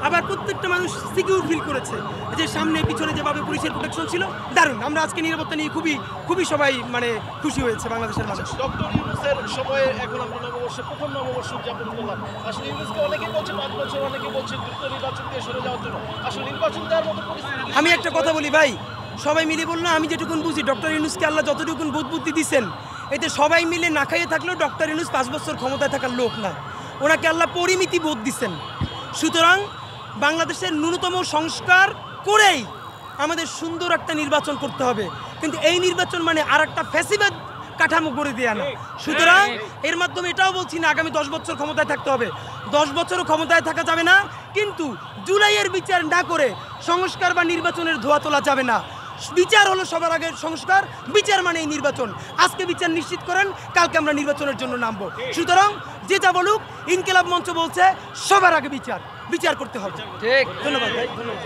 আবার প্রত্যেকটা মানুষ সিকিউর ফিল করেছে যে সামনে পিছনে যেভাবে পুলিশের প্রোটেকশন ছিল দারুণ। আমরা আজকে নিরাপত্তা নিয়ে খুবই সবাই মানে খুশি হয়েছে বাংলাদেশের মানুষ। ডক্টর ইউনূসের সময়ে এখন আমরা নববর্ষে প্রথম নববর্ষ উদযাপন করলাম। আসলে ইউনূসকে অনেকেই বলছে 5 বছর, অনেকে বলছে দ্রুত নির্বাচন দিয়ে সরে যাওয়ার জন্য। আসলে নির্বাচন দেওয়ার মতো পরিস্থিতি। আমি একটা কথা বলি ভাই, সবাই মিলে বললো, আমি যেটুকুন বুঝি ডক্টর ইউনূসকে আল্লাহ যতটুকুন বুদ্ধি দিচ্ছেন, এতে সবাই মিলে না খাইয়ে থাকলেও ডক্টর ইউনূস 5 বছর ক্ষমতায় থাকার লোক না, ওনাকে আল্লাহ পরিমিতি বোধ দিচ্ছেন। সুতরাং বাংলাদেশের ন্যূনতম সংস্কার করেই আমাদের সুন্দর একটা নির্বাচন করতে হবে, কিন্তু এই নির্বাচন মানে আর একটা ফ্যাসিবাদ কাঠামো করে দেয়া না। সুতরাং এর মাধ্যমে এটাও বলছি না আগামী 10 বছর ক্ষমতায় থাকতে হবে, 10 বছরও ক্ষমতায় থাকা যাবে না, কিন্তু জুলাইয়ের বিচার না করে সংস্কার বা নির্বাচনের ধোয়া তোলা যাবে না। বিচার হলো সবার আগের সংস্কার, বিচার মানে এই নির্বাচন। আজকে বিচার নিশ্চিত করেন, কালকে আমরা নির্বাচনের জন্য নামবো। সুতরাং যে যা বলুক, ইনকিলাব মঞ্চ বলছে সবার আগে বিচার করতে হবে। ঠিক, ধন্যবাদ ভাই, ধন্যবাদ।